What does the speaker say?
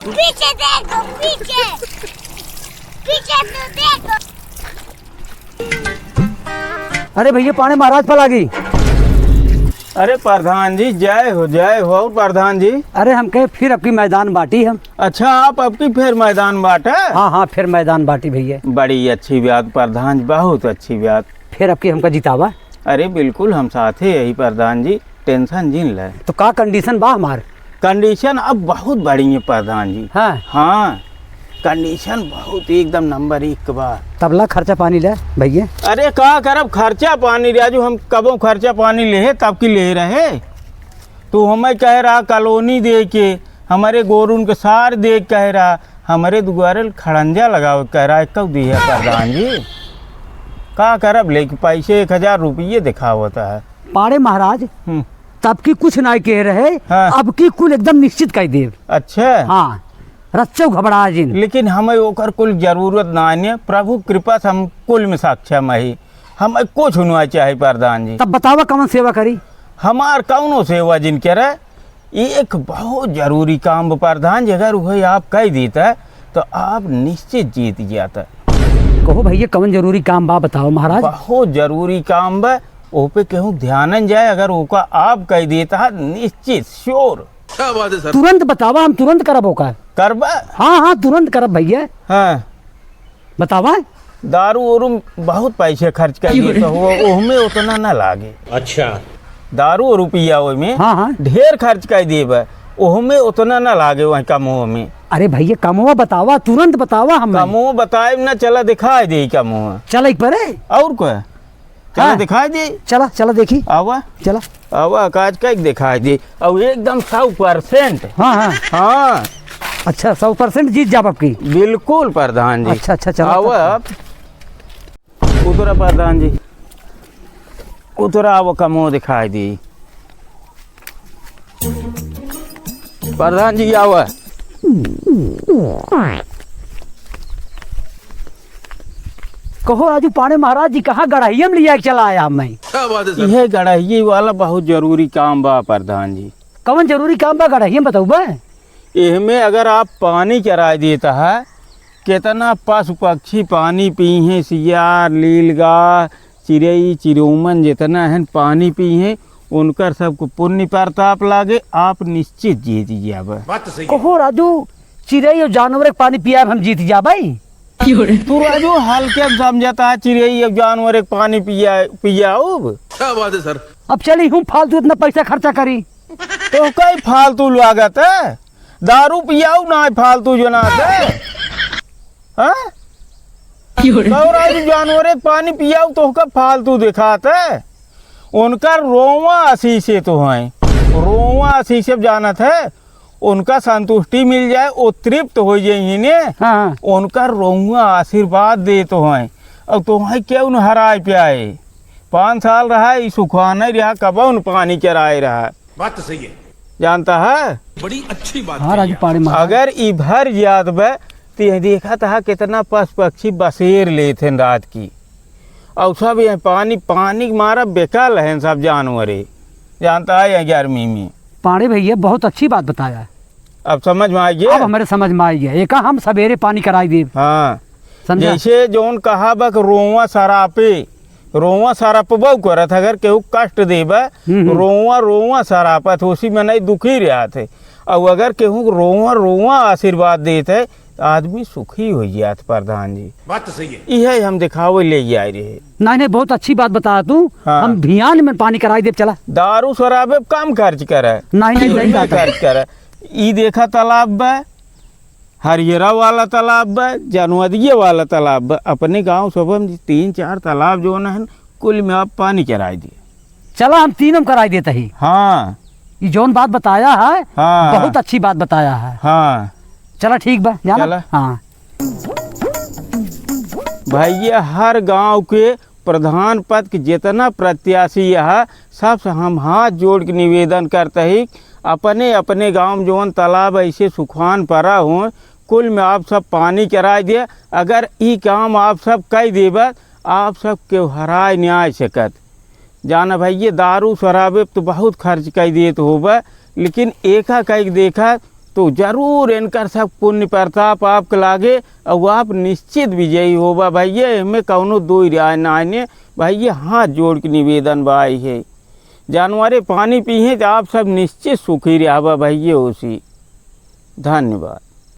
पीछे देखो, पीछे पीछे तो देखो। अरे भैया पानी महाराज फल आ गई। अरे प्रधान जी जय हो प्रधान जी। अरे हम कहे फिर आपकी मैदान बांटी हम। अच्छा आप अब की फिर मैदान बांटा। हाँ फिर मैदान बांटी भैया। बड़ी अच्छी बात प्रधान जी, बहुत अच्छी बात। फिर आपकी हमका जितावा। अरे बिल्कुल हम साथ ही यही प्रधान जी, टेंशन जिन ले। तो का कंडीशन बा हमार? कंडीशन अब बहुत बड़ी है प्रधान जी। हाँ कंडीशन बहुत एकदम नंबर 1 के बाद। तबला खर्चा पानी ले भैया। अरे का करब खर्चा पानी राजू, हम कबो खर्चा पानी ले तब की ले रहे। तो हमें कह रहा कॉलोनी दे के, हमारे गोरून के सार दे कह रहा, हमारे दुआरे खड़ंजा लगाओ कह रहा कब दी है प्रधान जी। का करब लेके पैसे 1000 रुपये दिखावता है। पाड़े महाराज तब की कुछ ना कह रहे। हाँ। अब की कुल एकदम निश्चित कर देव। अच्छा हाँ रच्चो घबरा जिन। लेकिन हमें ओकर कुल जरूरत ना है, प्रभु कृपा से हम कुल में सक्षम है। हमें कुछ होना चाहे प्रधान जी। तब बतावा कौन सेवा करी? हमार कौनो सेवा जिन करे एक बहुत जरूरी काम प्रधान जी, अगर वही आप कह देता तो आप निश्चित जीत जाता। कहो भैया कौन जरूरी काम बा बताओ महाराज। बहुत जरूरी काम बा, ओ पे केहू ध्यान जाए, अगर ओका आप कह देता है निश्चित श्योर। क्या बात है सर? तुरंत बतावा, हम तुरंत करब होका। करबा? हाँ तुरंत करब भैया। हाँ बतावा। दारू और बहुत पैसे खर्च कर दिए तो ओहमे उतना ना लागे। अच्छा दारू और रुपया में हाँ ढेर खर्च कर दिए, ओहमे उतना ना लागे वही कमो में। अरे भैया कमवा बतावा, तुरंत बतावा। हम कमो बताए ना, चला दिखाई दे कमो। चल एक परे और क्या चला हाँ। दिखाई दे। चला देखी। आवा चला आवा काज का दिखाई दे और एकदम 100%। हाँ अच्छा 100% जीत जाब आपकी। बिल्कुल प्रधान जी। अच्छा चला। आवा आप उतरा प्रधान जी, उतरा वो कमो दिखाई दी प्रधान जी। आवा कहो राजू पाड़े महाराज जी कहाँ गढ़ाइया में लिया चला आया मैं। क्या बात है सर? यह गढ़ाई वाला बहुत जरूरी काम बा प्रधान जी। कौन जरूरी काम बा गढ़ाइया में बताऊ बा? इसमें अगर आप पानी चरा देता है, कितना पशु पक्षी पानी पी हैं, सियार लीलगाय चिड़ई चिड़ौमन जितना है पानी पी हैं, उनकर सबको पुण्य प्रताप लागे, आप निश्चित जीत जाब। बात तो सही है। कहो राजू चिड़ै और जानवर के पानी पिया हम जीत जा भाई। तू राजू हल्के समझता है चिड़ई और जानवर एक पानी पियाओ। क्या बात है सर? अब चली हूँ फालतू इतना पैसा खर्चा करी तो कई फालतू लागत है, दारू पियाओ ना फालतू जनाते। हाँ राजू जानवर एक पानी पियाओ तो का फालतू दिखाते। उनका रोवा आशीष से तो है, रोवा आशीष से जानत है, उनका संतुष्टि मिल जाए वो तृप्त हो जाए ने। हाँ उनका रोवा आशीर्वाद दे तो है। अब तो है क्यों न हराए प्याए 5 साल रहा सुखा नहीं रहा, कब न पानी चराए रहा। बात तो सही है। जानता है बड़ी अच्छी बात हाँ राजू पाड़े महाराज। अगर ई भर याद बे तो देखा था कितना पशु पक्षी बसेर ले थे रात की, और सब ये पानी मारा बेकल है सब जानवरे। जानता है ये गर्मी में। पाड़े भैया बहुत अच्छी बात बताया। अब समझ में आ अब गया। हमारे समझ में आ गया। एक हम सवेरे पानी कराई दे। हाँ समझा? जैसे जोन कहा बक रोवा सरापबो करत, अगर केहू कष्ट देबा रोवा सरापत उसी में नहीं दुखी रहा थे। और अगर केहू रोवा आशीर्वाद देते आदमी सुखी हो जात प्रधान जी। बात तो सही है। यही हम दिखावे ले जाए रहे। नहीं बहुत अच्छी बात बताया तू। हाँ। हम भियान में पानी कराई दे। चला दारू शराबे कम खर्च करे, नहीं बात है। खर्च करे। ई देखा तालाब बा, हरियरा वाला तालाब बा, जनवदिया वाला तालाब बा। अपने गांव सब 3-4 तालाब जो है कुल में आप पानी चराई दिए। चला हम तीनों कराई देते ही। हाँ ये जोन बात बताया है हाँ बहुत अच्छी बात बताया है। हाँ चला ठीक बा जाना। चला। हाँ भैया हर गांव के प्रधान पद के जितना प्रत्याशी है सबसे हम हाथ जोड़ के निवेदन करते ही अपने अपने गांव जोन तालाब ऐसे सुखान पड़ा हो कुल में आप सब पानी चराए दिए। अगर ये काम आप सब कह देबा आप सब के हराए न्याय सकत। जाना भैया दारू शराबे तो बहुत खर्च कर दिए तो होबा, लेकिन एका कह देखा तो जरूर इनकर सब पुण्य प्रताप आपके लागे और आप निश्चित विजयी होबा भैया। इनमें कौनो दो राय ना ने भैया, हाथ जोड़ के निवेदन बाई है। जानवरे पानी पिए तो आप सब निश्चित सुखी रहा भैया उसी। धन्यवाद।